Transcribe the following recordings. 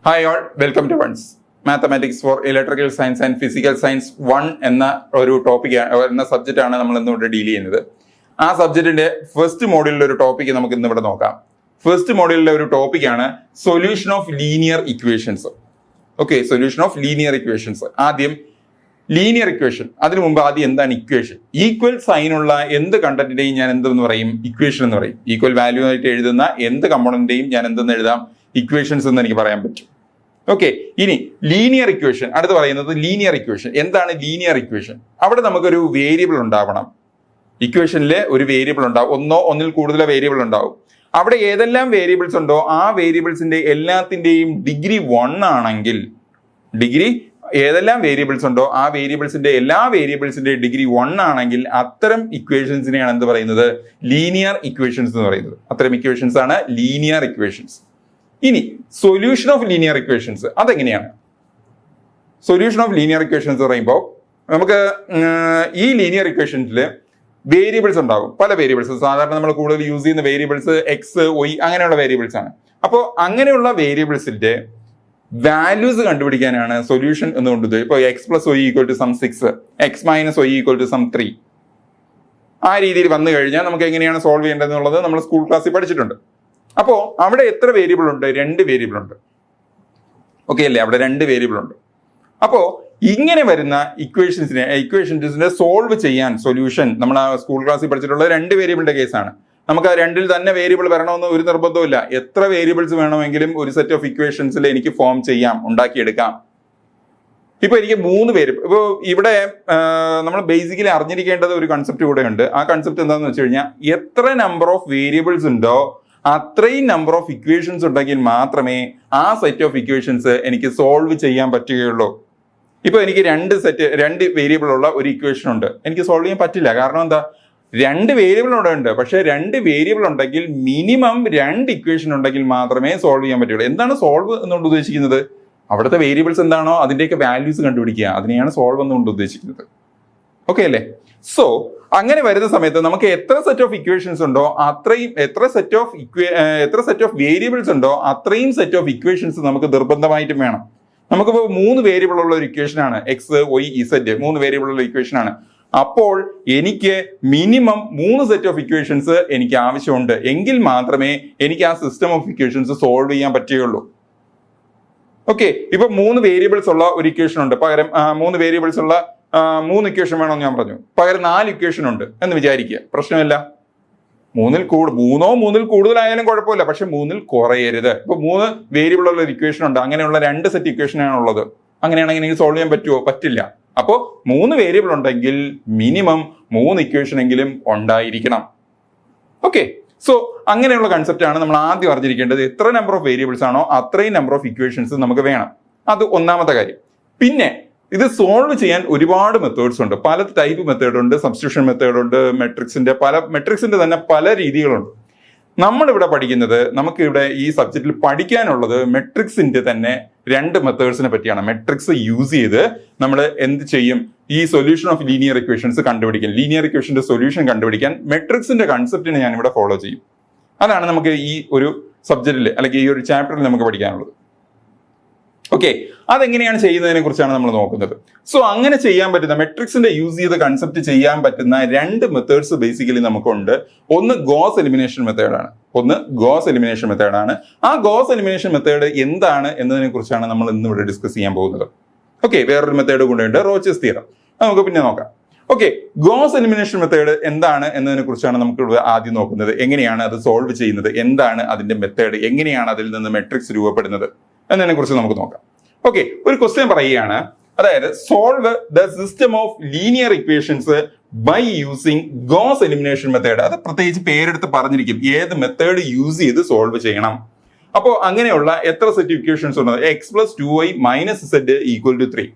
Hi all, welcome to one's mathematics for electrical science and physical science 1 എന്ന ഒരു topic എന്ന സബ്ജക്റ്റാണ് നമ്മൾ ഇന്നിവിടെ ഡീൽ ചെയ്യുന്നത്. ആ സബ്ജക്റ്റിന്റെ ഫസ്റ്റ് മോഡ്യൂളിലെ ഒരു ടോപ്പിക് നമുക്ക് ഇന്നിവിടെ നോക്കാം. ഫസ്റ്റ് മോഡ്യൂളിലെ ഒരു ടോപ്പിക്കാണ് solution of linear equations. Okay, solution of linear equations. ആദ്യം ലീനിയർ ഇക്വേഷൻ, അതിനു മുമ്പ് ആദ്യം എന്താണ് ഇക്വേഷൻ? ഈക്വൽ സൈനുള്ള എന്ത് കണ്ടന്റിന്റെയും ഞാൻ എന്തെന്ന് പറയും? ഇക്വേഷൻ എന്ന് പറയും. ഈക്വൽ വാല്യൂ ആയിട്ട് എഴുതുന്ന എന്ത് കമ്പോണന്റിന്റെയും ഞാൻ എന്തെന്ന് എഴുതാം? ഇക്വേഷൻസ് എന്ന് എനിക്ക് പറയാൻ പറ്റും. ഓക്കെ, ഇനി ലീനിയർ ഇക്വേഷൻ, അടുത്ത് പറയുന്നത് ലീനിയർ ഇക്വേഷൻ. എന്താണ് ലീനിയർ ഇക്വേഷൻ? അവിടെ നമുക്കൊരു വേരിയബിൾ ഉണ്ടാവണം. ഇക്വേഷനിലെ ഒരു വേരിയബിൾ ഉണ്ടാവും, ഒന്നോ ഒന്നിൽ കൂടുതലോ വേരിയബിൾ ഉണ്ടാവും. അവിടെ ഏതെല്ലാം വേരിയബിൾസ് ഉണ്ടോ ആ വേരിയബിൾസിന്റെ എല്ലാത്തിന്റെയും ഡിഗ്രി 1 ആണെങ്കിൽ, ഡിഗ്രി ഏതെല്ലാം വേരിയബിൾസ് ഉണ്ടോ ആ വേരിയബിൾസിന്റെ എല്ലാ വേരിയബിൾസിന്റെ ഡിഗ്രി 1 ആണെങ്കിൽ അത്തരം ഇക്വേഷൻസിനെയാണ് എന്ത് പറയുന്നത്? ലീനിയർ ഇക്വേഷൻസ് എന്ന് പറയുന്നത്. അത്തരം ഇക്വേഷൻസ് ആണ് ലീനിയർ ഇക്വേഷൻസ്. ഇനി സൊല്യൂഷൻ ഓഫ് ലീനിയർ ഇക്വേഷൻസ് അതെങ്ങനെയാണ്? സൊല്യൂഷൻ ഓഫ് ലീനിയർ ഇക്വേഷൻസ് പറയുമ്പോൾ നമുക്ക് ഈ ലീനിയർ ഇക്വേഷൻസിൽ വേരിയബിൾസ് ഉണ്ടാകും, പല വേരിയബിൾസ്. സാധാരണ നമ്മൾ കൂടുതൽ യൂസ് ചെയ്യുന്ന വേരിയബിൾസ് എക്സ്, വൈ അങ്ങനെയുള്ള വേരിയബിൾസ് ആണ്. അപ്പോൾ അങ്ങനെയുള്ള വേരിയബിൾസിന്റെ വാല്യൂസ് കണ്ടുപിടിക്കാനാണ് സൊല്യൂഷൻ എന്നുകൊണ്ട്. ഇപ്പോൾ X plus Y equal to sum 6, X minus Y equal to sum 3, ആ രീതിയിൽ വന്നു കഴിഞ്ഞാൽ നമുക്ക് എങ്ങനെയാണ് സോൾവ് ചെയ്യേണ്ടതെന്നുള്ളത് നമ്മൾ സ്കൂൾ ക്ലാസ്സിൽ പഠിച്ചിട്ടുണ്ട്. അപ്പോൾ അവിടെ എത്ര വേരിയബിൾ ഉണ്ട്? 2 വേരിയബിൾ ഉണ്ട്. ഓക്കെ അല്ലേ? അവിടെ 2 വേരിയബിൾ ഉണ്ട്. അപ്പോൾ ഇങ്ങനെ വരുന്ന ഇക്വേഷൻസിനെ സോൾവ് ചെയ്യാൻ സൊല്യൂഷൻ, നമ്മൾ ആ സ്കൂൾ ക്ലാസ്സിൽ പഠിച്ചിട്ടുള്ള 2 വേരിയബിളിന്റെ കേസാണ്. നമുക്ക് ആ 2ൽ തന്നെ വേരിയബിൾ വരണമെന്ന് ഒരു നിർബന്ധമില്ല. എത്ര വേരിയബിൾസ് വേണമെങ്കിലും ഒരു സെറ്റ് ഓഫ് ഇക്വേഷൻസിൽ എനിക്ക് ഫോം ചെയ്യാം, ഉണ്ടാക്കിയെടുക്കാം. ഇപ്പൊ എനിക്ക് 3 വേരിയബിൾ. ഇപ്പോൾ ഇവിടെ നമ്മൾ ബേസിക്കലി അറിഞ്ഞിരിക്കേണ്ടത് ഒരു കൺസെപ്റ്റ് കൂടെ ഉണ്ട്. ആ കൺസെപ്റ്റ് എന്താണെന്ന് വെച്ച് കഴിഞ്ഞാൽ, എത്ര നമ്പർ ഓഫ് വേരിയബിൾസ് ഉണ്ടോ അത്രയും നമ്പർ ഓഫ് ഇക്വേഷൻസ് ഉണ്ടെങ്കിൽ മാത്രമേ ആ സെറ്റ് ഓഫ് ഇക്വേഷൻസ് എനിക്ക് സോൾവ് ചെയ്യാൻ പറ്റുകയുള്ളൂ. ഇപ്പൊ എനിക്ക് 2 വേരിയബിൾ ഉള്ള ഒരു ഇക്വേഷൻ ഉണ്ട്, എനിക്ക് സോൾവ് ചെയ്യാൻ പറ്റില്ല. കാരണം എന്താ? 2 വേരിയബിൾ ഇവിടെ ഉണ്ട്. പക്ഷെ 2 വേരിയബിൾ ഉണ്ടെങ്കിൽ മിനിമം 2 ഇക്വേഷൻ ഉണ്ടെങ്കിൽ മാത്രമേ സോൾവ് ചെയ്യാൻ പറ്റുള്ളൂ. എന്താണ് സോൾവ് എന്നുകൊണ്ട് ഉദ്ദേശിക്കുന്നത്? അവിടുത്തെ വേരിയബിൾസ് എന്താണോ അതിന്റെയൊക്കെ വാല്യൂസ് കണ്ടുപിടിക്കുക, അതിനെയാണ് സോൾവ് എന്നുകൊണ്ട് ഉദ്ദേശിക്കുന്നത്. ഓക്കെ അല്ലേ? സോ അങ്ങനെ വരുന്ന സമയത്ത് നമുക്ക് എത്ര സെറ്റ് ഓഫ് ഇക്വേഷൻസ് ഉണ്ടോ അത്രയും, എത്ര സെറ്റ് ഓഫ് വേരിയബിൾസ് ഉണ്ടോ അത്രയും സെറ്റ് ഓഫ് ഇക്വേഷൻസ് നമുക്ക് നിർബന്ധമായിട്ടും വേണം. നമുക്കിപ്പോൾ 3 വേരിയബിൾ ഉള്ള ഒരു ഇക്വേഷൻ ആണ് എക്സ്, വൈ, ഇസെഡ്, 3 വേരിയബിൾ ഉള്ള ഇക്വേഷൻ ആണ്. അപ്പോൾ എനിക്ക് മിനിമം 3 സെറ്റ് ഓഫ് ഇക്വേഷൻസ് എനിക്ക് ആവശ്യമുണ്ട്. എങ്കിൽ മാത്രമേ എനിക്ക് ആ സിസ്റ്റം ഓഫ് ഇക്വേഷൻസ് സോൾവ് ചെയ്യാൻ പറ്റുകയുള്ളൂ. ഓക്കെ, ഇപ്പൊ 3 വേരിയബിൾസ് ഉള്ള ഒരു ഇക്വേഷൻ ഉണ്ട്. പകരം 3 വേരിയബിൾസ് ഉള്ള 3 ഇക്വേഷൻ വേണമെന്ന് ഞാൻ പറഞ്ഞു. പകരം 4 ഇക്വേഷൻ ഉണ്ട് എന്ന് വിചാരിക്കുക, പ്രശ്നമില്ല. 3 കൂടുതലായാലും കുഴപ്പമില്ല, പക്ഷെ 3 കുറയരുത്. ഇപ്പൊ 3 വേരിയബിൾ ഉള്ള ഒരു ഇക്വേഷൻ ഉണ്ട്, അങ്ങനെയുള്ള 2 സെറ്റ് ഇക്വേഷൻ ആണ് ഉള്ളത്. അങ്ങനെയാണെങ്കിൽ എനിക്ക് സോൾവ് ചെയ്യാൻ പറ്റുമോ? പറ്റില്ല. അപ്പോൾ 3 വേരിയബിൾ ഉണ്ടെങ്കിൽ മിനിമം 3 ഇക്വേഷൻ എങ്കിലും ഉണ്ടായിരിക്കണം. ഓക്കെ, സോ അങ്ങനെയുള്ള കൺസെപ്റ്റ് ആണ് നമ്മൾ ആദ്യം അറിഞ്ഞിരിക്കേണ്ടത്. എത്ര നമ്പർ ഓഫ് വേരിയബിൾസ് ആണോ അത്രയും നമ്പർ ഓഫ് ഇക്വേഷൻസ് നമുക്ക് വേണം. അത് ഒന്നാമത്തെ കാര്യം. പിന്നെ ഇത് സോൾവ് ചെയ്യാൻ ഒരുപാട് മെത്തേഡ്സ് ഉണ്ട്, പല ടൈപ്പ് മെത്തേഡ് ഉണ്ട്. സബ്സ്റ്റിറ്റ്യൂഷൻ മെത്തേഡ് ഉണ്ട്, മെട്രിക്സിന്റെ തന്നെ പല രീതികളുണ്ട്. നമ്മളിവിടെ പഠിക്കുന്നത്, നമുക്കിവിടെ ഈ സബ്ജക്റ്റിൽ പഠിക്കാനുള്ളത് മെട്രിക്സിന്റെ തന്നെ 2 മെത്തേഡ്സിനെ പറ്റിയാണ്. മെട്രിക്സ് യൂസ് ചെയ്ത് നമ്മൾ എന്ത് ചെയ്യും? ഈ സൊല്യൂഷൻ ഓഫ് ലീനിയർ ഇക്വേഷൻസ് കണ്ടുപിടിക്കാൻ, ലീനിയർ ഇക്വേഷന്റെ സൊല്യൂഷൻ കണ്ടുപിടിക്കാൻ മെട്രിക്സിന്റെ കൺസെപ്റ്റിനെ ഞാൻ ഇവിടെ ഫോളോ ചെയ്യും. അതാണ് നമുക്ക് ഈ ഒരു സബ്ജക്റ്റിൽ അല്ലെങ്കിൽ ഈ ഒരു ചാപ്റ്ററിൽ നമുക്ക് പഠിക്കാനുള്ളത്. ഓക്കെ, അതെങ്ങനെയാണ് ചെയ്യുന്നതിനെ കുറിച്ചാണ് നമ്മൾ നോക്കുന്നത്. സോ അങ്ങനെ ചെയ്യാൻ പറ്റുന്ന, മെട്രിക്സിന്റെ യൂസ് ചെയ്ത് കൺസെപ്റ്റ് ചെയ്യാൻ പറ്റുന്ന 2 മെത്തേഡ്സ് ബേസിക്കലി നമുക്കുണ്ട്. ഒന്ന് ഗോസ് എലിമിനേഷൻ മെത്തേഡാണ്. ആ ഗോസ് എലിമിനേഷൻ മെത്തേഡ് എന്താണ് എന്നതിനെ കുറിച്ചാണ് നമ്മൾ ഇന്ന് ഇവിടെ ഡിസ്കസ് ചെയ്യാൻ പോകുന്നത്. ഓക്കെ, വേറൊരു മെത്തേഡ് കൊണ്ടുണ്ട്, റോച്ചസ് തിയറം. നമുക്ക് പിന്നെ നോക്കാം. ഓക്കെ, ഗോസ് എലിമിനേഷൻ മെത്തേഡ് എന്താണ് എന്നതിനെ കുറിച്ചാണ് നമുക്ക് ഇവിടെ ആദ്യം നോക്കുന്നത്. എങ്ങനെയാണ് അത് സോൾവ് ചെയ്യുന്നത്, എന്താണ് അതിന്റെ മെത്തേഡ്, എങ്ങനെയാണ് അതിൽ നിന്ന് മെട്രിക്സ് രൂപപ്പെടുന്നത് എന്നതിനെ കുറിച്ച് നമുക്ക് നോക്കാം. ഓക്കെ, ഒരു ക്വസ്റ്റ്യൻ പറയുകയാണ്, അതായത് solve the system of linear equations by using Gauss elimination method. അത് പ്രത്യേകിച്ച് പേരെടുത്ത് പറഞ്ഞിരിക്കും ഏത് മെത്തേഡ് യൂസ് ചെയ്ത് സോൾവ് ചെയ്യണം. അപ്പോൾ അങ്ങനെയുള്ള എത്ര സെറ്റ് ഇക്വേഷൻസ് ഉണ്ട്? X plus 2y minus Z equal to 3,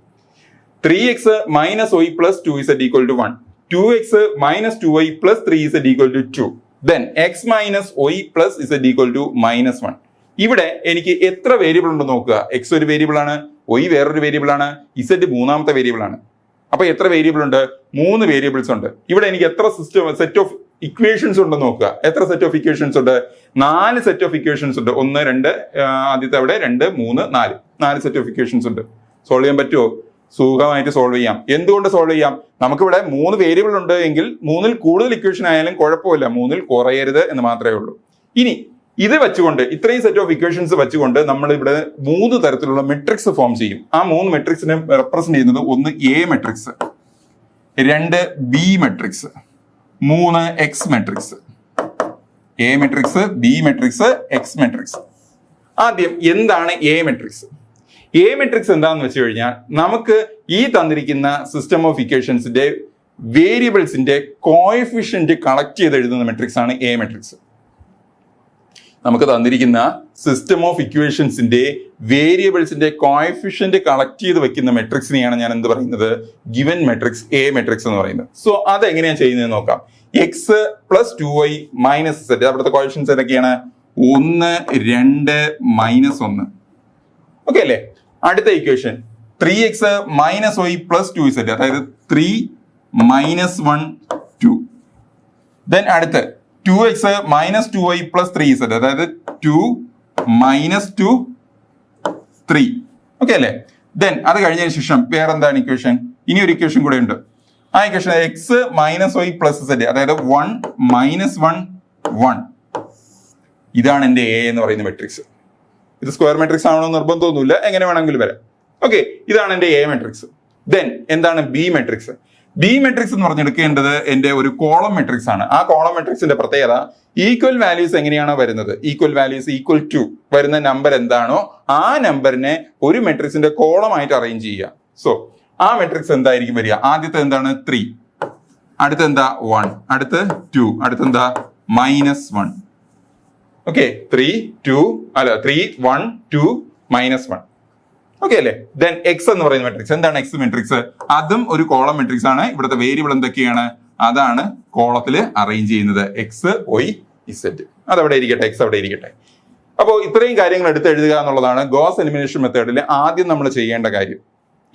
3x minus y plus 2z equal to 1, 2x minus 2y plus 3z equal to 2, then x minus y plus z equal to minus 1. ഇവിടെ എനിക്ക് എത്ര variable ഉണ്ടെന്ന് നോക്കുക. X ഒരു variable ആണ്, Y വേറൊരു variable ആണ്, Z 3ാമത്തെ variable ആണ്. അപ്പൊ എത്ര വേരിയബിൾ ഉണ്ട്? 3 വേരിയബിൾസ് ഉണ്ട്. ഇവിടെ എനിക്ക് എത്ര സെറ്റ് ഓഫ് ഇക്വേഷൻസ് ഉണ്ടെന്ന് നോക്കുക. എത്ര സെറ്റ് ഓഫ് ഇക്വേഷൻസ് ഉണ്ട്? 4 സെറ്റ് ഓഫ് ഇക്വേഷൻസ് ഉണ്ട്. 1, 2, ആദ്യത്തെ അവിടെ 2, 3, 4 സെറ്റ് ഓഫ് ഇക്വേഷൻസ് ഉണ്ട്. സോൾവ് ചെയ്യാൻ പറ്റുമോ? സുഖമായിട്ട് സോൾവ് ചെയ്യാം. എന്തുകൊണ്ട് സോൾവ് ചെയ്യാം? നമുക്കിവിടെ 3 വേരിയബിൾ ഉണ്ട് എങ്കിൽ 3ൽ കൂടുതൽ ഇക്വേഷൻ ആയാലും കുഴപ്പമില്ല, 3ൽ കുറയരുത് എന്ന് മാത്രമേ ഉള്ളൂ. ഇനി ഇത് വെച്ചുകൊണ്ട്, ഇത്രയും സെറ്റ് ഓഫ് ഇക്വേഷൻസ് വെച്ചുകൊണ്ട് നമ്മൾ ഇവിടെ 3 തരത്തിലുള്ള മെട്രിക്സ് ഫോം ചെയ്യും. ആ 3 മെട്രിക്സിനെ റെപ്രസെന്റ് ചെയ്യുന്നത് 1 A matrix, 2 B matrix, 3 X matrix. A matrix, B matrix, X matrix. ആദ്യം എന്താണ് എ മെട്രിക്സ്? എ മെട്രിക്സ് എന്താണെന്ന് വെച്ച് കഴിഞ്ഞാൽ നമുക്ക് ഈ തന്നിരിക്കുന്ന സിസ്റ്റം ഓഫ് ഇക്വേഷൻസിന്റെ വേരിയബിൾസിന്റെ കോഎഫിഷ്യന്റ് കളക്ട് ചെയ്ത് എഴുതുന്ന മെട്രിക്സ് ആണ് എ മെട്രിക്സ്. നമുക്ക് തന്നിരിക്കുന്ന സിസ്റ്റം ഓഫ് ഇക്വേഷൻസിന്റെ വേരിയബിൾസിന്റെ കോഎഫിഷ്യന്റ് കളക്ട് ചെയ്ത് വെക്കുന്ന മെട്രിക്സിനെയാണ് ഞാൻ എന്ത് പറയുന്നത്? ഗിവൻ മെട്രിക്സ്, എ മെട്രിക്സ് എന്ന് പറയുന്നത്. സോ അത് എങ്ങനെയാണ് ചെയ്യുന്നത് നോക്കാം. X plus 2y minus set, അവിടുത്തെ കോഎഫിഷ്യൻസ് ഏതൊക്കെയാണ്? 1, 2, -1. ഓക്കെ അല്ലേ? അടുത്ത equation 3x minus y plus 2z, അതായത് 3 - 1 2. ദെൻ അടുത്ത് 2x minus 2y plus 3z, അതായത് 2 - 2 3. ഓക്കെ അല്ലേ? ദെൻ അത് കഴിഞ്ഞതിന് ശേഷം വേറെ എന്താണ് ഇക്വേഷൻ? ഇനി ഒരു ഇക്വേഷൻ കൂടെ ഉണ്ട്. ആ equation x minus y plus z, അതായത് 1 - 1 1. ഇതാണ് എന്റെ എ എന്ന് പറയുന്ന മെട്രിക്സ്. ഇത് സ്ക്വയർ മെട്രിക്സ് ആണോ നിർബന്ധമൊന്നുമില്ല, എങ്ങനെ വേണമെങ്കിലും വരാം. ഓക്കെ, ഇതാണ് എന്റെ എ മെട്രിക്സ്. ദെൻ എന്താണ് ബി മെട്രിക്സ്? ബി മെട്രിക്സ് എന്ന് പറഞ്ഞെടുക്കേണ്ടത് എന്റെ ഒരു കോളം മെട്രിക്സ് ആണ്. ആ കോളം മെട്രിക്സിന്റെ പ്രത്യേകത, ഈക്വൽ വാല്യൂസ് എങ്ങനെയാണോ വരുന്നത്, ഈക്വൽ വാല്യൂസ് ഈക്വൽ ടു വരുന്ന നമ്പർ എന്താണോ ആ നമ്പറിനെ ഒരു മെട്രിക്സിന്റെ കോളം ആയിട്ട് അറേഞ്ച് ചെയ്യുക. സോ ആ മെട്രിക്സ് എന്തായിരിക്കും വരിക? ആദ്യത്തെ എന്താണ്? 3, അടുത്ത എന്താ? 1, അടുത്ത് 2, അടുത്തെന്താ? -1. ഓക്കെ, 3, 1, 2, -1. ഓക്കെ അല്ലേ? ദെൻ എക്സ് എന്ന് പറയുന്ന മെട്രിക്സ്. എന്താണ് എക്സ് മെട്രിക്സ്? അതും ഒരു കോളം മെട്രിക്സ് ആണ്. ഇവിടുത്തെ വേരിയബിൾ എന്തൊക്കെയാണ്? അതാണ് കോളത്തിൽ അറേഞ്ച് ചെയ്യുന്നത്. X, y, z. അതവിടെ ഇരിക്കട്ടെ, എക്സ് അവിടെ ഇരിക്കട്ടെ. അപ്പോൾ ഇത്രയും കാര്യങ്ങൾ എടുത്ത് എഴുതുക എന്നുള്ളതാണ് ഗോസ് എലിമിനേഷൻ മെത്തേഡിൽ ആദ്യം നമ്മൾ ചെയ്യേണ്ട കാര്യം.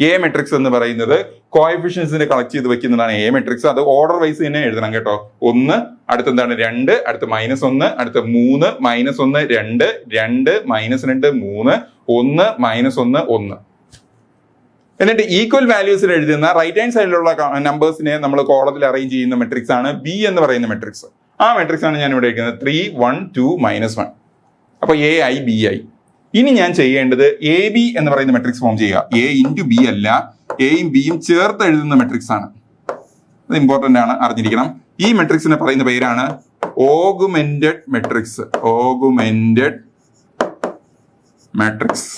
എ മെട്രിക്സ് എന്ന് പറയുന്നത് കോഎഫിഷ്യൻസിനെ കളക്ട് ചെയ്ത് വെക്കുന്നതാണ് എ മെട്രിക്സ്. അത് ഓർഡർ വൈസ് തന്നെ എഴുതണം കേട്ടോ. 1, അടുത്തെന്താണ്? 2, അടുത്ത് -1, അടുത്ത് 3 - 1 2, 2 - 2 3, 1 -1 1. എന്നിട്ട് ഈക്വൽ വാല്യൂസിൽ എഴുതുന്ന റൈറ്റ് ഹാൻഡ് സൈഡിലുള്ള നമ്പേഴ്സിനെ നമ്മൾ കോളത്തിൽ അറേഞ്ച് ചെയ്യുന്ന മെട്രിക്സ് ആണ് ബി എന്ന് പറയുന്ന മെട്രിക്സ്. ആ മെട്രിക്സ് ആണ് ഞാൻ ഇവിടെ എഴുതുന്നത്. 3, 1, 2 -1. അപ്പൊ എ ആയി, ബി ആയി. ഇനി ഞാൻ ചെയ്യേണ്ടത് എ ബി എന്ന് പറയുന്ന മെട്രിക്സ് ഫോം ചെയ്യുക. എ ഇൻറ്റു ബി അല്ല, എയും ബിയും ചേർത്ത് എഴുതുന്ന മെട്രിക്സ് ആണ്. അത് ഇമ്പോർട്ടന്റ് ആണ്, അറിഞ്ഞിരിക്കണം. ഈ മെട്രിക്സിനെ പറയുന്ന പേരാണ് ഓഗുമെന്റഡ് മെട്രിക്സ്. ഓഗുമെന്റഡ് മാട്രിക്സ്.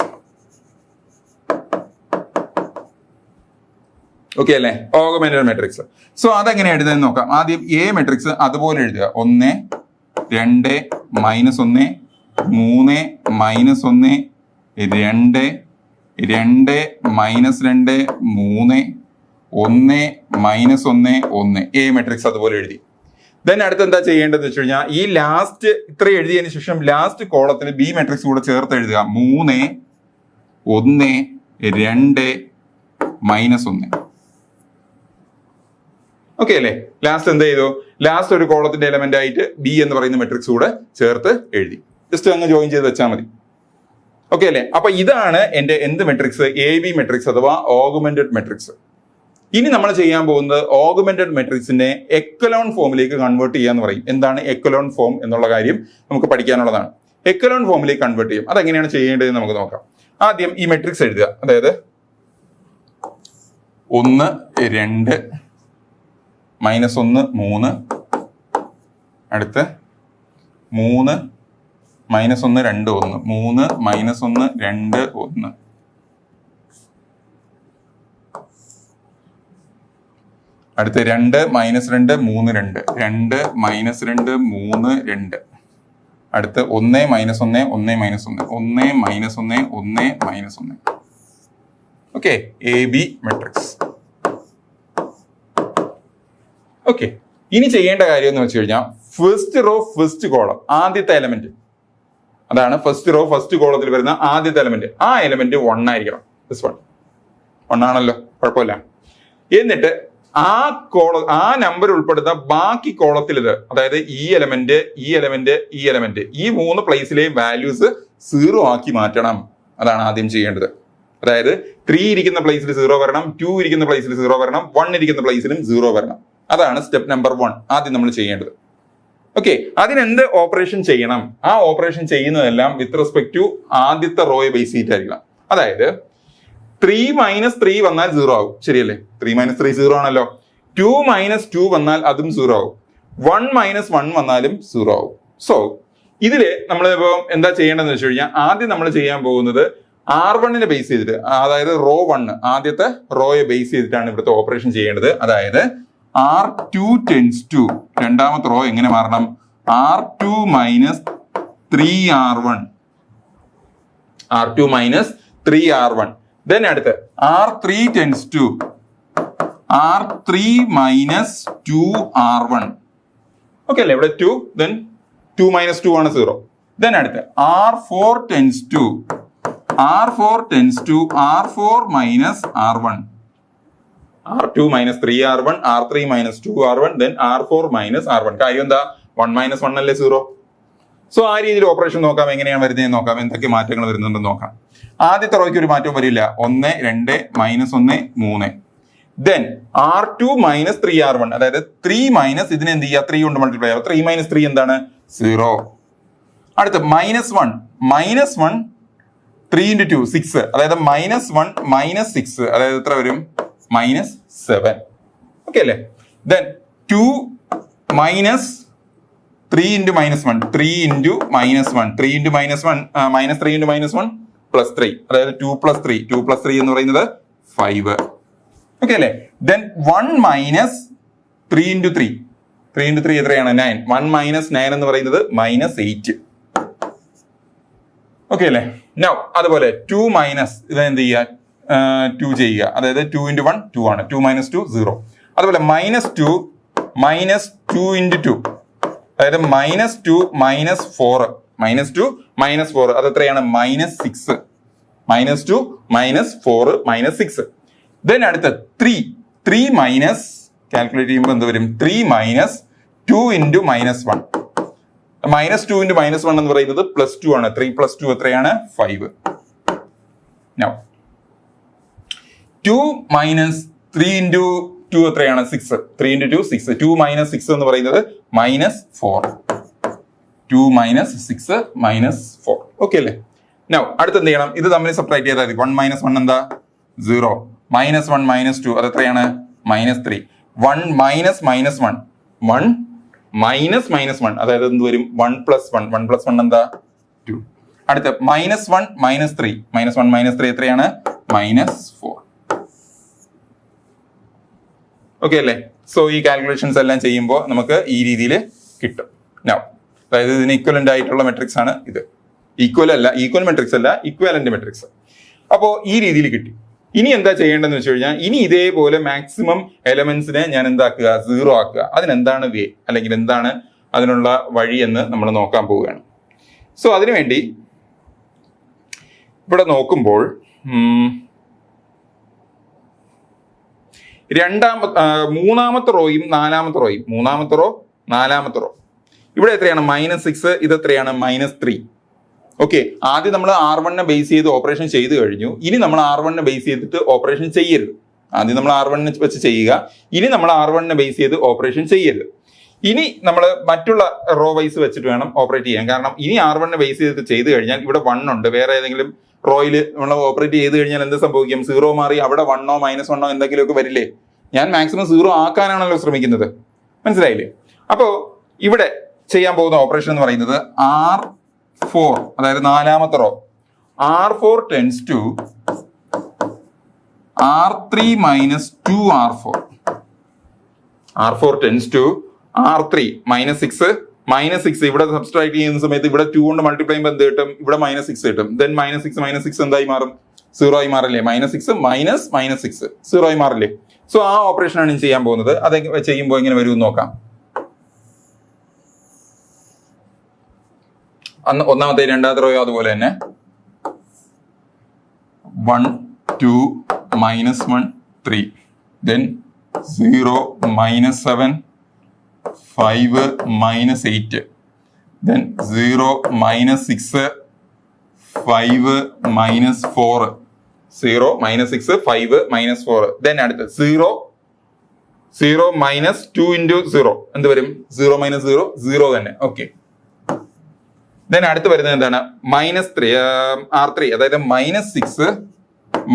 ഓക്കെ അല്ലേ? ഓഗുമെന്റഡ് മെട്രിക്സ്. സോ അതെങ്ങനെ എഴുതാൻ നോക്കാം. ആദ്യം എ മെട്രിക്സ് അതുപോലെ എഴുതുക. 1, 2, -1, 3 - 1 2, 2 - 2 3, 1 -1 1. എ മെട്രിക്സ് അതുപോലെ എഴുതി. ദെൻ അടുത്ത് എന്താ ചെയ്യേണ്ടത് വെച്ച് കഴിഞ്ഞാൽ, ഈ ലാസ്റ്റ് ഇത്ര എഴുതിയതിനു ശേഷം ലാസ്റ്റ് കോളത്തിൽ ബി മെട്രിക്സ് കൂടെ ചേർത്ത് എഴുതുക. 3, 1, 2 -1. ഓക്കെ അല്ലേ? ലാസ്റ്റ് എന്ത് ചെയ്തു? ലാസ്റ്റ് ഒരു കോളത്തിന്റെ എലമെന്റ് ആയിട്ട് ബി എന്ന് പറയുന്ന മെട്രിക്സ് കൂടെ ചേർത്ത് എഴുതി. ജസ്റ്റ് അങ്ങ് ജോയിൻ ചെയ്ത് വെച്ചാൽ മതി. ഓക്കെ അല്ലേ? അപ്പൊ ഇതാണ് എന്റെ എന്ത് മെട്രിക്സ്? എ ബി മെട്രിക്സ് അഥവാ ഓഗുമെന്റഡ് മെട്രിക്സ്. ഇനി നമ്മൾ ചെയ്യാൻ പോകുന്നത് ഓഗുമെന്റഡ് മെട്രിക്സിനെ എക്കലോൺ ഫോമിലേക്ക് കൺവേർട്ട് ചെയ്യാന്ന് പറയും. എന്താണ് എക്കലോൺ ഫോം എന്നുള്ള കാര്യം നമുക്ക് പഠിക്കാനുള്ളതാണ്. എക്കലോൺ ഫോമിലേക്ക് കൺവേർട്ട് ചെയ്യും. അതെങ്ങനെയാണ് ചെയ്യേണ്ടതെന്ന് നമുക്ക് നോക്കാം. ആദ്യം ഈ മെട്രിക്സ് എഴുതുക. അതായത് 1, 2 -1 3, അടുത്ത് 3 - 1 2 1, 3 - 1 2 1. അടുത്ത് 2 - 2 3 2, 2 - 2 3 2. അടുത്ത് 1 - 1 1 1 1 1 1. Okay, A B matrix. Okay, ഇനി ചെയ്യേണ്ട കാര്യം എന്ന് വെച്ച് കഴിഞ്ഞാൽ ഫസ്റ്റ് റോ ഫസ്റ്റ് കോളം, ആദ്യത്തെ എലമെന്റ്, അതാണ് ഫസ്റ്റ് റോ ഫസ്റ്റ് കോളത്തിൽ വരുന്ന ആദ്യത്തെ എലമെന്റ്. ആ എലമെന്റ് 1 ആയിരിക്കണം. 1 ആണല്ലോ, കുഴപ്പമില്ല. എന്നിട്ട് ആ നമ്പർ ഉൾപ്പെടുന്ന ബാക്കി കോളത്തിൽ ഇത്, അതായത് ഈ എലമെന്റ് ഈ 3 പ്ലേസിലെയും വാല്യൂസ് 0 ആക്കി മാറ്റണം. അതാണ് ആദ്യം ചെയ്യേണ്ടത്. അതായത് 3 ഇരിക്കുന്ന പ്ലേസിൽ 0 വരണം, 2 ഇരിക്കുന്ന പ്ലേസിൽ 0 വരണം, 1 ഇരിക്കുന്ന പ്ലേസിലും 0 വരണം. അതാണ് സ്റ്റെപ്പ് നമ്പർ 1 ആദ്യം നമ്മൾ ചെയ്യേണ്ടത്. ഓക്കെ, അതിനെന്ത് ഓപ്പറേഷൻ ചെയ്യണം? ആ ഓപ്പറേഷൻ ചെയ്യുന്നതെല്ലാം വിത്ത് റെസ്പെക്ട് ടു ആദ്യത്തെ റോയെ ബേസ് ചെയ്തിട്ടായിരിക്കണം. അതായത് 3 - 3 വന്നാൽ 0 ആവും, ശരിയല്ലേ? 3 - 3 0 ആണല്ലോ. 2 - 2 വന്നാൽ അതും 0 ആവും. 1 - 1 വന്നാലും 0 ആവും. സോ ഇതില് നമ്മൾ ഇപ്പൊ എന്താ ചെയ്യേണ്ടതെന്ന് വെച്ച് കഴിഞ്ഞാൽ, ആദ്യം നമ്മൾ ചെയ്യാൻ പോകുന്നത് R1 ബേസ് ചെയ്തിട്ട്, അതായത് റോ 1 ആദ്യത്തെ റോയെ ബേസ് ചെയ്തിട്ടാണ് ഇവിടുത്തെ ഓപ്പറേഷൻ ചെയ്യേണ്ടത്. അതായത് R2 ടെൻസ് ടു രണ്ടാമത്തെ റോ എങ്ങനെ മാറണം? R2 - 3R1, R2 - 3R1. Then അടുത്ത് R3 tense to R3 - 2R1. Okay അല്ലേ? ഇവിടെ 2, ദെൻ 2 - 2 ആണ് 0. ദെൻ അടുത്ത് R4 tends to R4 - R1, R2 - 3R1, R3 - 2R1, then R4 - R1. കാര്യം എന്താ? 1 - 1 അല്ലേ 0. സോ ആ രീതിയിൽ ഓപ്പറേഷൻ നോക്കാം, എങ്ങനെയാണ് വരുന്നതെന്ന് നോക്കാം, എന്തൊക്കെ മാറ്റങ്ങൾ വരുന്നുണ്ടെന്ന് നോക്കാം. ആദ്യത്തെ റോയ്ക്ക് ഒരു മാറ്റവും വരില്ല. 1, 2, -1, 3. ദെൻ R2 - 3R1, അതായത് 3 ഇതിനെ എന്ത് ചെയ്യുക? 3 കൊണ്ട് മൾട്ടിപ്ലൈ ആവും. 3 - 3 എന്താണ്? 0. അടുത്ത് -1, 3 × 2 6, അതായത് -1 - 6, അതായത് എത്ര വരും? -7. ഓക്കെ അല്ലേ? ദെൻ 2 - 3 × -1, 3 × -1, 3 × -1, -3 × -1 +3, അതായത് 2 + 3, 2 + 3 എന്ന് പറയുന്നത് 5. ഓക്കെ അല്ലേ? ദെൻ 1 - 3 × 3, 3 × 3 എത്രയാണ്? 9. 1 - 9 എന്ന് പറയുന്നത് -8. ഓക്കെ അല്ലേ? നൗ അതുപോലെ 2 - ഇതെന്ത് ചെയ്യുക? 2 ചെയ്യുക, അതായത് 2 × 1 2 ആണ്. 2 - 2 0. അതുപോലെ -2 - 2 × 2, അതായത് -2 - 4, -2 - 4 അത് എത്രയാണ്? -6. -2 - 4 -6. ദെൻ അടുത്ത 3 കാൽക്കുലേറ്റ് ചെയ്യുമ്പോൾ എന്ത് വരും? 3 - 2 × -1, -2 × -1 എന്ന് പറയുന്നത് +2 ആണ്. 3 + 2 എത്രയാണ്? 5. നൗ 2 - 3 × 2 എത്രയാണ്? 6. 3 × 2 6. 2 - 6 എന്ന് പറയുന്നത് -4. 2 - 6 -4. ഓക്കെ അല്ലേ? നൗ അടുത്ത് എന്ത് ചെയ്യണം? ഇത് തമ്മിൽ സെപ്പറേറ്റ് ചെയ്താൽ മതി. 1 - 1 എന്താ? 0. -1 - 2 അത് എത്രയാണ്? -3. 1 - -1, 1 - -1, അതായത് എന്ത് വരും? 1 + 1, 1 + 1 എന്താ? 2. അടുത്ത -1 - 3, -1 - 3 എത്രയാണ്? -4. ഓക്കെ അല്ലേ? സോ ഈ കാൽക്കുലേഷൻസ് എല്ലാം ചെയ്യുമ്പോൾ നമുക്ക് ഈ രീതിയിൽ കിട്ടും. നൗ അതായത് ഇതിന് ഇക്വലന്റ് ആയിട്ടുള്ള മെട്രിക്സ് ആണ് ഇത്. ഈക്വൽ മെട്രിക്സ് അല്ല, ഇക്വാലന്റ് മെട്രിക്സ്. അപ്പോൾ ഈ രീതിയിൽ കിട്ടി. ഇനി എന്താ ചെയ്യേണ്ടതെന്ന് വെച്ച് കഴിഞ്ഞാൽ, ഇനി ഇതേപോലെ മാക്സിമം എലമെന്റ്സിനെ ഞാൻ എന്താക്കുക? 0 ആക്കുക. അതിനെന്താണ് വേ, അല്ലെങ്കിൽ എന്താണ് അതിനുള്ള വഴി എന്ന് നമ്മൾ നോക്കാൻ പോവുകയാണ്. സോ അതിനുവേണ്ടി ഇവിടെ നോക്കുമ്പോൾ മൂന്നാമത്തെ റോയും നാലാമത്തെ റോയും, മൂന്നാമത്തെ റോ നാലാമത്തെ റോ ഇവിടെ എത്രയാണ്? -6, ഇത് എത്രയാണ്? -3. ഓക്കെ, ആദ്യം നമ്മൾ R1 ബേസ് ചെയ്ത് ഓപ്പറേഷൻ ചെയ്ത് കഴിഞ്ഞു. ഇനി നമ്മൾ R1 ബേസ് ചെയ്തിട്ട് ഓപ്പറേഷൻ ചെയ്യരുത്. ആദ്യം നമ്മൾ R1 വെച്ച് ചെയ്യുക, ഇനി നമ്മൾ R1 ബേസ് ചെയ്ത് ഓപ്പറേഷൻ ചെയ്യരുത്. ഇനി നമ്മൾ മറ്റുള്ള റോ വൈസ് വെച്ചിട്ട് വേണം ഓപ്പറേറ്റ് ചെയ്യാൻ. കാരണം ഇനി R1 ബേസ് ചെയ്ത് കഴിഞ്ഞാൽ ഇവിടെ 1 ഉണ്ട്. വേറെ ഏതെങ്കിലും റോയിൽ നമ്മൾ ഓപ്പറേറ്റ് ചെയ്ത് കഴിഞ്ഞാൽ എന്ത് സംഭവിക്കും? 0 മാറി അവിടെ 1 - 1 എന്തെങ്കിലുമൊക്കെ വരില്ലേ? ഞാൻ മാക്സിമം 0 ആക്കാനാണല്ലോ ശ്രമിക്കുന്നത്. മനസ്സിലായില്ലേ? അപ്പോൾ ഇവിടെ ചെയ്യാൻ പോകുന്ന ഓപ്പറേഷൻ എന്ന് പറയുന്നത് R4, അതായത് നാലാമത്തെ row. R4 tends to R3 - 2R4. R4 tends to R3 -6 ഇവിടെ സബ്സ്ട്രാക്ട് ചെയ്യുന്ന സമയത്ത് ഇവിടെ 2 കൊണ്ട് മൾട്ടിപ്ലൈ ചെയ്യുമ്പോൾ എന്ത് കിട്ടും? ഇവിടെ -6 കിട്ടും. ദെൻ -6 എന്തായി മാറും? 0 ആയി മാറില്ലേ? -6 -6 0 ആയി മാറില്ലേ? സോ ആ ഓപ്പറേഷൻ ആണ് ചെയ്യാൻ പോകുന്നത്. അത് ചെയ്യുമ്പോൾ എങ്ങനെ വരും നോക്കാം. ഒന്നാമത്തെ രണ്ടാമത്തെ റോയോ അതുപോലെ തന്നെ 1 2 -1 3 then 0 minus 7, 5 minus 8, then 0 minus 6, 5 minus 4, 0 minus 6, 5 minus 4, then അടുത്ത് 0 minus 2 into 0 എന്ത് വരും? 0 minus 0, 0 തന്നെ. ഓക്കെ, ദെൻ അടുത്ത് വരുന്നത് എന്താണ്? -3 R3, അതായത് -6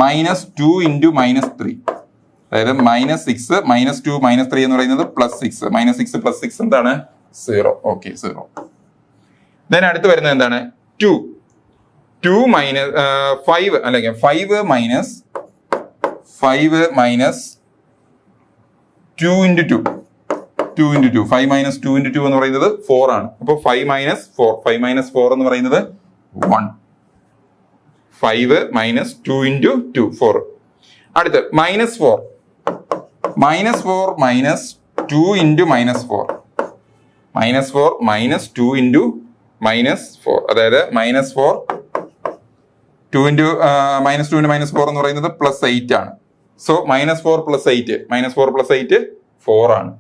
minus 2 into -3, അതായത് -6 minus 2 minus 3 എന്ന് പറയുന്നത് +6, -6 plus 6 എന്താണ്? 0. ഓക്കെ, 0. ദെൻ അടുത്ത് വരുന്നത് എന്താണ്? 2 minus 5 അല്ലെങ്കിൽ 5 minus 2 into 2, 2 into 2, 5 minus 2 into 2 എന്ന് പറയുന്നത് 4 ആണ്. അപ്പോൾ 5 minus 4 എന്ന് പറയുന്നത് 1. 5 minus 2 into 2, 4. അടുത്ത് -4 minus 2 into -4, -4 minus 2 into -4, അതായത് -4 2 into -4 എന്ന് പറയുന്നത് +8 ആണ്. സോ -4 plus 8, -4 plus 8 4 ആണ്.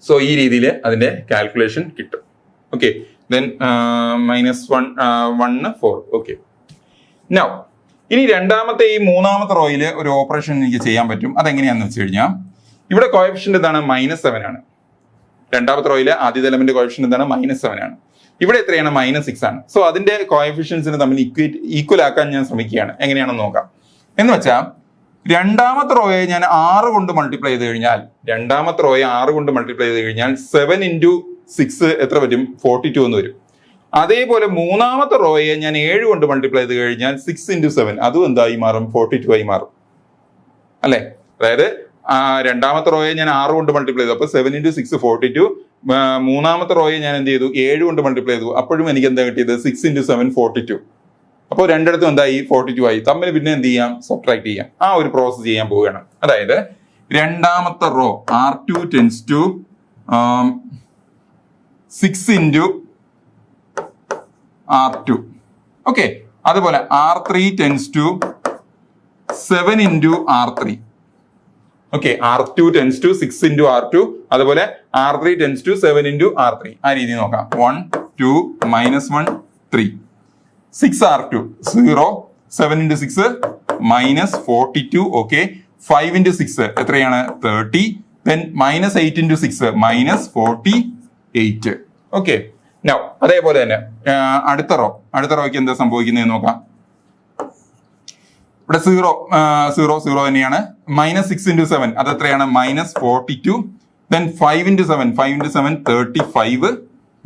സോ ഈ രീതിയിൽ അതിന്റെ കാൽക്കുലേഷൻ കിട്ടും. Okay, then -1 4. ഓക്കെ, നൗ ഇനി രണ്ടാമത്തെ ഈ മൂന്നാമത്തെ റോയിൽ ഒരു ഓപ്പറേഷൻ എനിക്ക് ചെയ്യാൻ പറ്റും. അതെങ്ങനെയാണെന്ന് വെച്ച് കഴിഞ്ഞാൽ ഇവിടെ കോഎഫിഷ്യന്റ് എന്താണ്? -7 ആണ്. രണ്ടാമത്തെ റോയിലെ ആദ്യത്തെ എലമെന്റ് കോഎഫിഷ്യന്റ് എന്താണ്? -7 ആണ്. ഇവിടെ എത്രയാണ്? -6 ആണ്. സോ അതിന്റെ കോഎഫിഷ്യൻസിനെ തമ്മിൽ ഈക്വൽ ആക്കാൻ ഞാൻ ശ്രമിക്കുകയാണ്. എങ്ങനെയാണെന്ന് നോക്കാം. എന്ന് വെച്ചാൽ രണ്ടാമത്തെ റോയെ ഞാൻ 6 കൊണ്ട് മൾട്ടിപ്ലൈ ചെയ്ത് കഴിഞ്ഞാൽ 7 into 6 എത്ര വരും? 42 എന്ന് വരും. അതേപോലെ മൂന്നാമത്തെ റോയെ ഞാൻ 7 കൊണ്ട് മൾട്ടിപ്ലൈ ചെയ്ത് കഴിഞ്ഞാൽ 6 into 7 അതും എന്തായി മാറും? 42 ആയി മാറും അല്ലെ? അതായത് രണ്ടാമത്തെ റോയെ ഞാൻ 6 കൊണ്ട് മൾട്ടിപ്ലൈ ചെയ്തു, അപ്പൊ 7 into 6 42. മൂന്നാമത്തെ റോയെ ഞാൻ എന്ത് ചെയ്തു? 7 കൊണ്ട് മൾട്ടിപ്ലൈ ചെയ്തു, അപ്പോഴും എനിക്ക് എന്താ കിട്ടിയത്? 6 into 7 42. അപ്പോൾ രണ്ടിടത്തും എന്തായി? 42 ആയി. തമ്മിൽ പിന്നെ എന്ത് ചെയ്യാം? സബ്ട്രാക്ട് ചെയ്യാം. ആ ഒരു പ്രോസസ് ചെയ്യാൻ പോവുകയാണ്. അതായത് രണ്ടാമത്തെ row R2 tends to 6 into R2. Okay, അതുപോലെ R3 tends to 7 into R3. Okay, R2 tends to 6 into R2, അതുപോലെ R3 tends to 7 into R3. ആ രീതി നോക്കാം. 1 2 -1 3, 6 R2 0, 7 into 6 -42. ഓക്കെ, 5 into 6 എത്രയാണ്? 30. then -8 into 6 -48. ഓക്കെ, നൗ അതേപോലെ തന്നെ അടുത്ത റോയ്ക്ക് എന്താ സംഭവിക്കുന്നത് നോക്കാം. ഇവിടെ 0 തന്നെയാണ്. -6 into 7 അത് എത്രയാണ്? -42. then 5 into 7 35.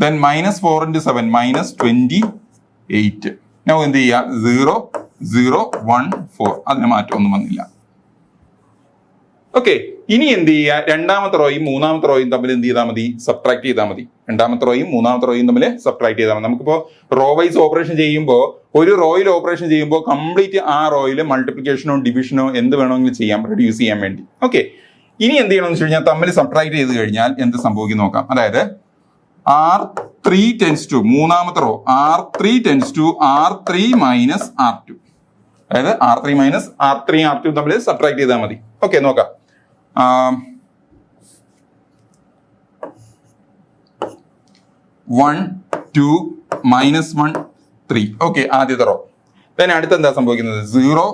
then -4 into 7 -28. now എന്ത് ചെയ്യുക? 0 0 1 4, അതിന് മാറ്റമൊന്നും വന്നില്ല. ഓക്കെ, ഇനി എന്ത് ചെയ്യുക? രണ്ടാമത്തെ റോയും മൂന്നാമത്തെ റോയും തമ്മിൽ എന്ത് ചെയ്താൽ മതി? സബ്ട്രാക്ട് ചെയ്താൽ മതി. രണ്ടാമത്തെ റോയും മൂന്നാമത്തെ റോയും തമ്മിൽ സബ്ട്രാക്ട് ചെയ്താൽ മതി. നമുക്കിപ്പോ റോ വൈസ് ഓപ്പറേഷൻ ചെയ്യുമ്പോൾ, ഒരു റോയിൽ ഓപ്പറേഷൻ ചെയ്യുമ്പോൾ കംപ്ലീറ്റ് ആ റോയിൽ മൾട്ടിപ്ലിക്കേഷനോ ഡിവിഷനോ എന്ത് വേണമെങ്കിലും ചെയ്യാം, റെഡ്യൂസ് ചെയ്യാൻ വേണ്ടി. ഓക്കെ, ഇനി എന്ത് ചെയ്യണമെന്ന് വെച്ച് കഴിഞ്ഞാൽ തമ്മിൽ സബ്ട്രാക്ട് ചെയ്ത് കഴിഞ്ഞാൽ എന്ത് സംഭവിക്കും നോക്കാം. അതായത് R3 tends to, മൂന്നാമത്തെ raw R3 tends to R3 minus R2, അതായത് R3 minus R3 R2 തമ്മിൽ സബ്ട്രാക്ട് ചെയ്താൽ മതി. ഓക്കെ, നോക്കാം. 1 2 -1 3. ഓക്കെ, ആദ്യത്തെ റോ. then അടുത്ത എന്താ സംഭവിക്കുന്നത്? 0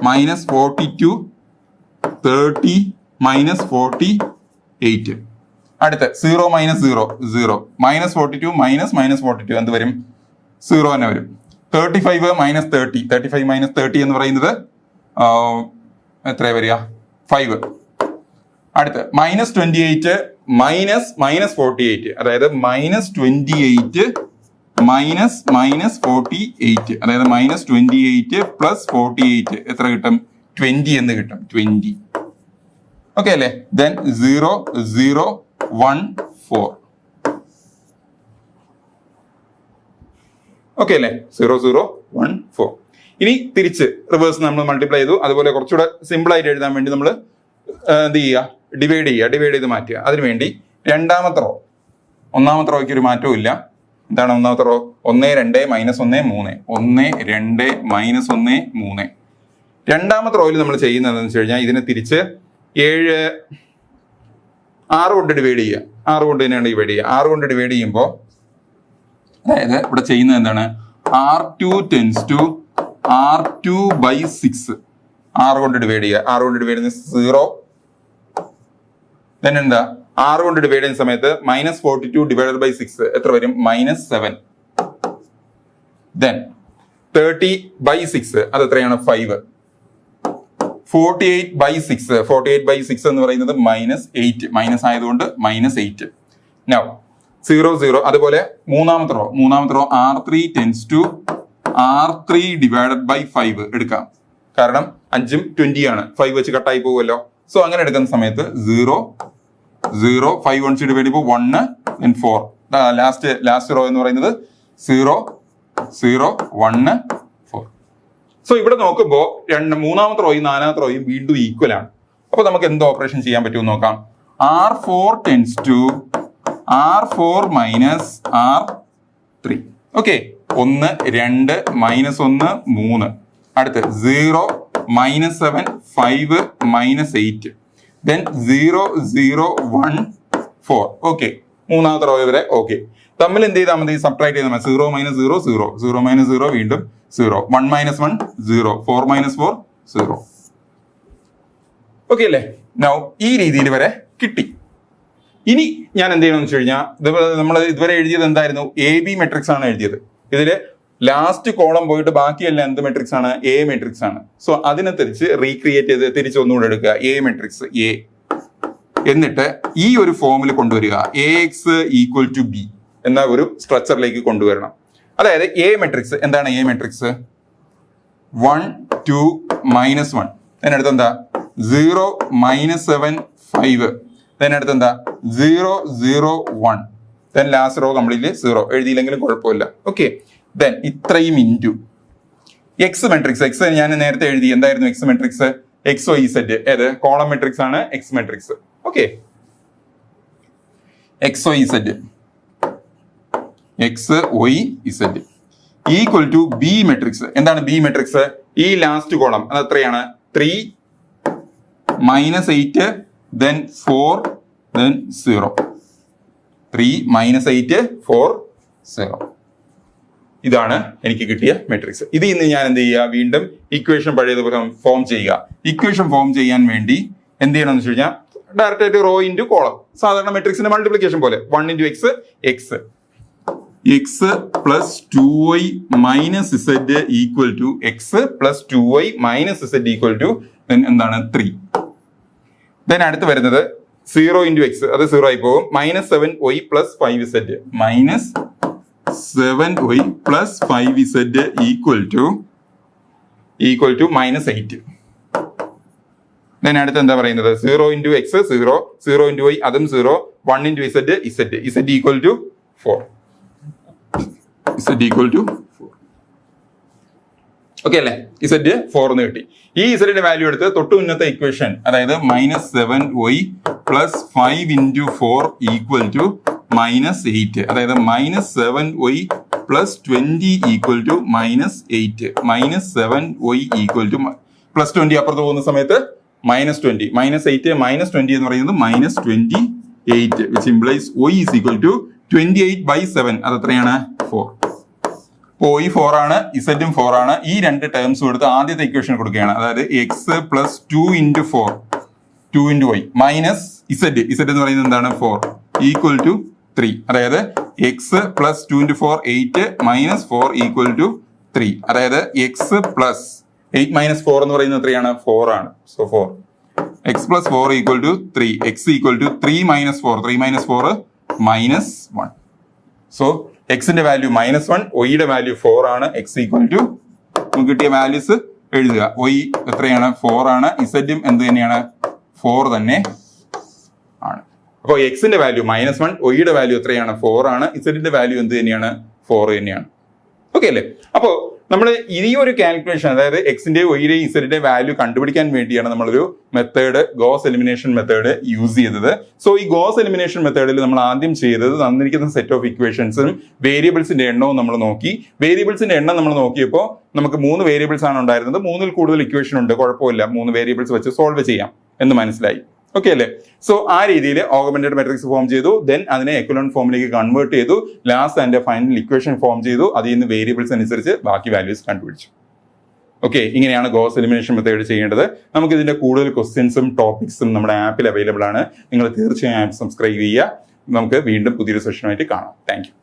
-42 30 -48. അടുത്ത 0 -0 0 -42 -42 എന്ത് വരും? 0 തന്നെ വരും. 35 -30 35 -30 എന്ന് പറയുന്നത് എത്ര വരിക? 5. അടുത്ത് -28 -48, അതായത് -28 -48, അതായത് -28 + 48 എത്ര കിട്ടും? 20 എന്ന് കിട്ടും. 20. ഓക്കെ അല്ലേ? then 0 0 1 4. ഓക്കെ അല്ലേ? 0 0 1 4. ഇനി തിരിച്ച് റിവേഴ്സ് നമ്മൾ മൾട്ടിപ്ലൈ ചെയ്തു. അതുപോലെ കുറച്ചുകൂടെ സിമ്പിൾ ആയിട്ട് എഴുതാൻ വേണ്ടി നമ്മൾ എന്ത് ചെയ്യുക? ഡിവൈഡ് ചെയ്ത് മാറ്റുക. അതിനുവേണ്ടി രണ്ടാമത്തെ റോ, ഒന്നാമത്തെ റോയ്ക്ക് ഒരു മാറ്റവും ഇല്ല. എന്താണ് ഒന്നാമത്തെ റോ? 1 2 -1 3 1 2 -1 3. രണ്ടാമത്തെ റോയിൽ നമ്മൾ ചെയ്യുന്നതെന്ന് വെച്ച് കഴിഞ്ഞാൽ ഇതിനെ തിരിച്ച് 6 കൊണ്ട് ഡിവൈഡ് ചെയ്യുക. 6 കൊണ്ട് തന്നെയാണ് ഡിവൈഡ് ചെയ്യുക. 6 കൊണ്ട് ഡിവൈഡ് ചെയ്യുമ്പോൾ അതായത് ഇവിടെ ചെയ്യുന്നത് എന്താണ്? R2 tends to R2/6. 6 കൊണ്ട് ഡിവൈഡ് ചെയ്യുക. 6 കൊണ്ട് ഡിവൈഡ് ചെയ്യുന്ന 0. then എന്താ? 6 കൊണ്ട് ഡിവൈഡ് ചെയ്യുന്ന സമയത്ത് -42 / 6 എത്ര വരും? -7. then 30/6 അത് എത്രയാണ്? 5. 48/6 48/6 എന്ന് പറയുന്നത് -8. മൈനസ് ആയതുകൊണ്ട് -8. now 0 0. അതുപോലെ മൂന്നാമത്തെ raw R3 tends to R3/5 എടുക്കാം. കാരണം 5ഉം 20 ആണ്. 5 വെച്ച് കട്ടായി പോകുമല്ലോ. സോ അങ്ങനെ എടുക്കുന്ന സമയത്ത് 0 0 5 1 ഡിവൈഡ് ചെയ്യുമ്പോൾ 1 then 4. ലാസ്റ്റ് റോ എന്ന് പറയുന്നത് 0 0 1 4. സോ ഇവിടെ നോക്കുമ്പോൾ മൂന്നാമത്തെ റോയും നാലാമത്തെ റോയും വീണ്ടും ഈക്വൽ ആണ്. അപ്പൊ നമുക്ക് എന്ത് ഓപ്പറേഷൻ ചെയ്യാൻ പറ്റുമെന്ന് നോക്കാം. R4 tends to R4 minus R3. Okay, 1 2 -1 3. അടുത്ത് 0 -7 5 -8. then 0 0 1 4. ഓക്കെ, മൂന്നാമത്തെ റോ വരെ ഓക്കെ. തമ്മിൽ എന്ത് ചെയ്താൽ മതി? സബ്ട്രാക്ട് ചെയ്താൽ മതി. 0 - 0 0 0 - 0 വീണ്ടും 0 1 - 1 0 4 - 4 0. ഓക്കെ അല്ലേ? നൗ ഈ രീതിയിൽ വരെ കിട്ടി. ഇനി ഞാൻ എന്ത് ചെയ്യണമെന്ന് വെച്ച് കഴിഞ്ഞാൽ നമ്മൾ ഇതുവരെ എഴുതിയത് എന്തായിരുന്നു? AB മെട്രിക്സ് ആണ് എഴുതിയത്. ഇതില് ലാസ്റ്റ് കോളം പോയിട്ട് ബാക്കിയെല്ലാം എന്ത് മെട്രിക്സ് ആണ്? A മെട്രിക്സ് ആണ്. സോ അതിനെ തിരിച്ച് റീക്രിയേറ്റ് ചെയ്ത് തിരിച്ചൊന്നുകൂടെ എടുക്കുക. A മെട്രിക്സ് A, എന്നിട്ട് ഈ ഒരു ഫോമിൽ കൊണ്ടുവരിക. AX = B എന്ന ഒരു സ്ട്രക്ചറിലേക്ക് കൊണ്ടുവരണം. അതായത് A മെട്രിക്സ് എന്താണ്? A matrix 1 2 -1. അതിനടുത്ത് എന്താ? 0 -7 5. അതിനടുത്ത് എന്താ? 0 0 1. then last raw completely 0. എഴുതിയില്ലെങ്കിലും കുഴപ്പമില്ല. ഓക്കെ, then ഇത്രയും ഇൻറ്റു X മെട്രിക്സ്. X ഞാൻ നേരത്തെ എഴുതി. എന്തായിരുന്നു X മെട്രിക്സ്? XYZ. ഏത് കോളം മെട്രിക്സ് ആണ്? X matrix. Okay, XYZ = B matrix. എന്താണ് B മെട്രിക്സ്? ഈ ലാസ്റ്റ് കോളം അത് എത്രയാണ്? 3 -8 then 4 then 0. 3 -8 4 0. ഇതാണ് എനിക്ക് കിട്ടിയ മെട്രിക്സ്. ഇത് ഇന്ന് ഞാൻ എന്ത് ചെയ്യുക? വീണ്ടും ഇക്വേഷൻ പഴയതുപോലെ ഫോം ചെയ്യുക. ഇക്വേഷൻ ഫോം ചെയ്യാൻ വേണ്ടി എന്ത് ചെയ്യണമെന്ന് വെച്ച് കഴിഞ്ഞാൽ ഡയറക്റ്റ് ആയിട്ട് റോ ഇൻറ്റു കോളം, സാധാരണ മെട്രിക്സിന്റെ മൾട്ടിപ്ലിക്കേഷൻ പോലെ 1 × x plus 2y minus z equal to x plus 2y minus z equal to then എന്താണ്? 3. then അടുത്ത് വരുന്നത് 0 × x, അത് 0 ആയി പോകും. -7y plus 5z -7y plus 5z equal to -8. then അടുത്ത് എന്താ പറയുന്നത്? 0 × x 0 0 × y അതും 0 1 × z equal to 4. Z equal to 4. Okay അല്ലേ? Z 4 എന്ന് കിട്ടി. ഈ Z വാല്യൂ എടുത്ത് തൊട്ട് മുന്നത്തെ ഇക്വേഷൻ, അതായത് -7y plus 5 × 4 equal to -8. അതായത് -7y plus 20 equal to -8. -7y equal to plus 20 അപ്പുറത്ത് പോകുന്ന സമയത്ത് -20. -8 -20 എന്ന് പറയുന്നത് -28, which implies y is equal to 28/7. അത് എത്രയാണ്? 4. അപ്പോൾ y 4 ആണ്, z 4 ആണ്. ഈ രണ്ട് ടേംസ് കൊടുത്ത് ആദ്യത്തെ ഇക്വേഷൻ കൊടുക്കുകയാണ്. അതായത് x plus 2 × 4 2 × y minus z എന്ന് പറയുന്നത് എന്താണ്? 4 equal to 3. അതായത് x plus 2 × 4 8 minus 4 equal to 3. അതായത് x plus 8 minus 4 എന്ന് പറയുന്നത് എത്രയാണ്? 4 ആണ്. So 4 x plus 4 equal to 3. x equal to 3 minus 4 3 minus 4 -1. So എക്സിന്റെ വാല്യൂ -1, ഒയുടെ വാല്യൂ 4 ആണ്. x ഈക്വൽ ടു നമുക്ക് കിട്ടിയ വാല്യൂസ് എഴുതുക. y എത്രയാണ്? 4 ആണ്. ഇസഡും എന്ത് തന്നെയാണ്? 4 തന്നെ ആണ്. അപ്പോൾ എക്സിന്റെ വാല്യൂ -1, ഒയുടെ വാല്യൂ എത്രയാണ്? 4 ആണ്. ഇസഡിന്റെ വാല്യൂ എന്ത് തന്നെയാണ്? 4 തന്നെയാണ്. ഓക്കെ അല്ലേ? അപ്പോൾ നമ്മൾ ഈ ഒരു കാൽക്കുലേഷൻ, അതായത് എക്സിന്റെയും വൈയുടെയും ഇസഡിന്റെ വാല്യൂ കണ്ടുപിടിക്കാൻ വേണ്ടിയാണ് നമ്മളൊരു method, goes elimination method use ചെയ്തത്. സോ ഈ ഗോസ് എലിമിനേഷൻ മെത്തേഡിൽ നമ്മൾ ആദ്യം ചെയ്തത് തന്നിരിക്കുന്ന സെറ്റ് ഓഫ് ഇക്വേഷൻസും വേരിയബിൾസിന്റെ എണ്ണവും നമ്മൾ നോക്കി. വേരിയബിൾസിന്റെ എണ്ണം നമ്മൾ നോക്കിയപ്പോൾ നമുക്ക് 3 വേരിയബിൾസ് ആണ് ഉണ്ടായിരുന്നത്. 3-ൽ കൂടുതൽ ഇക്വേഷൻ ഉണ്ട്, കുഴപ്പമില്ല, 3 വേരിയബിൾസ് വെച്ച് സോൾവ് ചെയ്യാം എന്ന് മനസ്സിലായി. ഓക്കെ അല്ലേ? സോ ആ രീതിയിൽ ഓഗ്മെന്റഡ് മെട്രിക്സ് ഫോം ചെയ്തു, ദെൻ അതിനെ എക്കലോൺ ഫോമിലേക്ക് കൺവേർട്ട് ചെയ്തു, ലാസ്റ്റ് അതിന്റെ ഫൈനൽ ഇക്വേഷൻ ഫോം ചെയ്തു, അതിൽ നിന്ന് വേരിയബിൾസ് അനുസരിച്ച് ബാക്കി വാല്യൂസ് കണ്ടുപിടിച്ചു. ഓക്കെ, ഇങ്ങനെയാണ് ഗോസ് എലിമിനേഷൻ മെത്തേഡ് ചെയ്യേണ്ടത്. നമുക്ക് ഇതിന്റെ കൂടുതൽ ക്വസ്റ്റ്യൻസും ടോപ്പിക്സും നമ്മുടെ ആപ്പിൽ അവൈലബിൾ ആണ്. നിങ്ങൾ തീർച്ചയായും ആപ്പ് സബ്സ്ക്രൈബ് ചെയ്യുക. നമുക്ക് വീണ്ടും പുതിയൊരു സെഷനുമായിട്ട് കാണാം. Thank you.